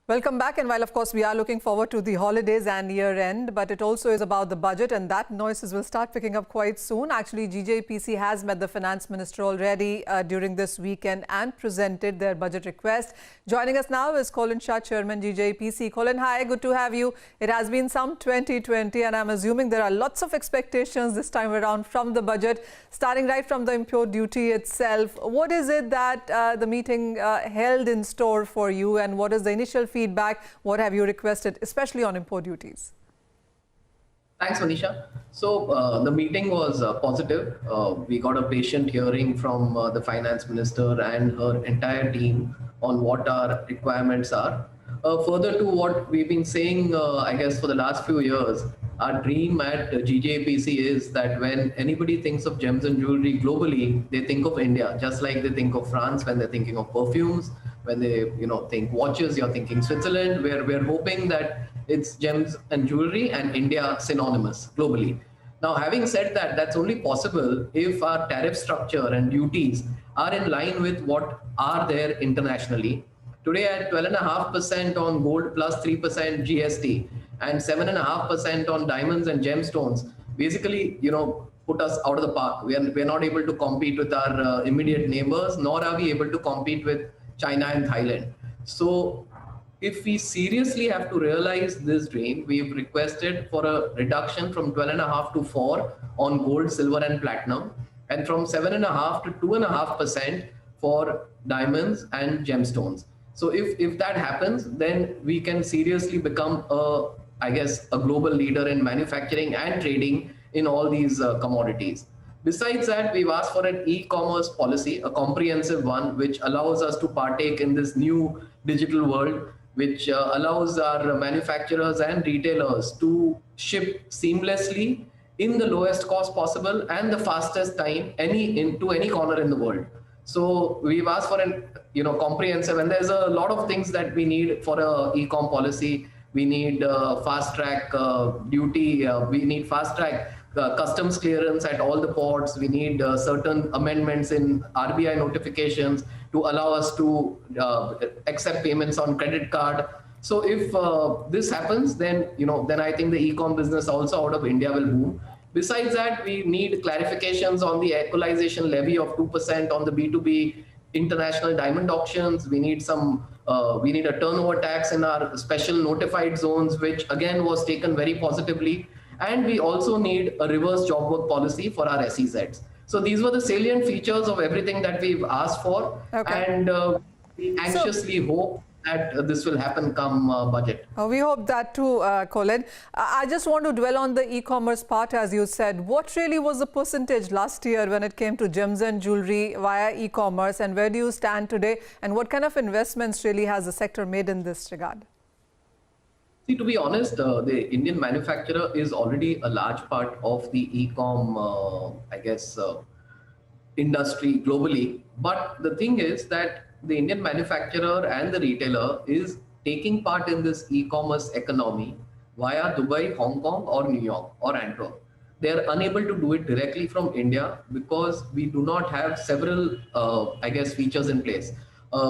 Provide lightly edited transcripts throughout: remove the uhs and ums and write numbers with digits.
Welcome back. And while, of course, we are looking forward to the holidays and year end, but it also is about the budget, and that noises will start picking up quite soon. Actually, GJPC has met the finance minister already during this weekend and presented their budget request. Joining us now is Colin Shah, Chairman, GJPC. Colin, hi, good to have you. It has been some 2020, and I'm assuming there are lots of expectations this time around from the budget, starting right from the import duty itself. What is it that the meeting held in store for you, and what is the initial feedback? What have you requested, especially on import duties? Thanks, Manisha. So the meeting was positive. We got a patient hearing from the finance minister and her entire team on what our requirements are. Further to what we've been saying, I guess, for the last few years, our dream at GJPC is that when anybody thinks of gems and jewelry globally, they think of India, just like they think of France when they're thinking of perfumes. When they think watches, you're thinking Switzerland, where we're hoping that it's gems and jewelry and India synonymous globally. Now, having said that, that's only possible if our tariff structure and duties are in line with what are there internationally. Today at 12.5% on gold plus 3% GST and 7.5% on diamonds and gemstones, basically, put us out of the park. We're not able to compete with our immediate neighbors, nor are we able to compete with China and Thailand. So if we seriously have to realize this dream, we've requested for a reduction from 12.5 to 4 on gold, silver and platinum, and from 7.5 to 2.5% for diamonds and gemstones. So if that happens, then we can seriously become I guess, a global leader in manufacturing and trading in all these commodities. Besides that, we've asked for an e-commerce policy, a comprehensive one, which allows us to partake in this new digital world, which allows our manufacturers and retailers to ship seamlessly in the lowest cost possible and the fastest time into any corner in the world. So we've asked for an comprehensive, and there's a lot of things that we need for a e-com policy. We need fast track duty. We need fast track customs clearance at all the ports. We need certain amendments in RBI notifications to allow us to accept payments on credit card. So if this happens, then I think the e-com business also out of India will boom. Besides that, we need clarifications on the equalization levy of 2% on the B2B international diamond auctions. We need we need a turnover tax in our special notified zones, which again was taken very positively. And we also need a reverse job work policy for our SEZs. So these were the salient features of everything that we've asked for. Okay. And we anxiously hope that this will happen come budget. We hope that too, Colin. I just want to dwell on the e-commerce part, as you said. What really was the percentage last year when it came to gems and jewelry via e-commerce, and where do you stand today? And what kind of investments really has the sector made in this regard? See, to be honest, the Indian manufacturer is already a large part of the e-com, I guess, industry globally. But the thing is that the Indian manufacturer and the retailer is taking part in this e-commerce economy via Dubai, Hong Kong, or New York, or Antwerp. They are unable to do it directly from India because we do not have several, I guess, features in place.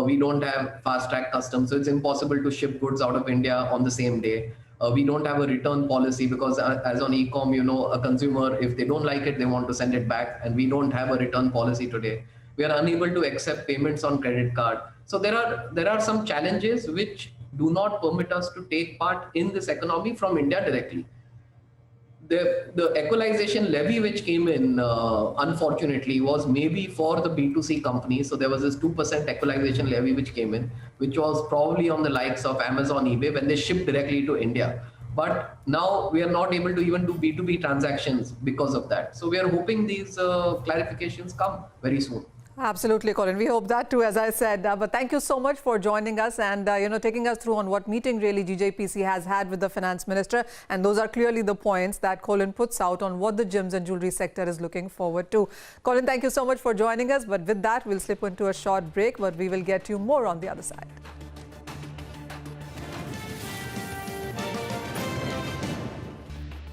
We don't have fast track customs, so it's impossible to ship goods out of India on the same day. We don't have a return policy because as on e-com, a consumer, if they don't like it, they want to send it back, and we don't have a return policy today. We are unable to accept payments on credit card. So there are some challenges which do not permit us to take part in this economy from India directly. The equalization levy which came in, unfortunately, was maybe for the B2C companies. So there was this 2% equalization levy which came in, which was probably on the likes of Amazon, eBay, when they ship directly to India. But now we are not able to even do B2B transactions because of that. So we are hoping these clarifications come very soon. Absolutely, Colin. We hope that too, as I said. But thank you so much for joining us and taking us through on what meeting really GJPC has had with the finance minister. And those are clearly the points that Colin puts out on what the gems and jewelry sector is looking forward to. Colin, thank you so much for joining us. But with that, we'll slip into a short break, but we will get you more on the other side.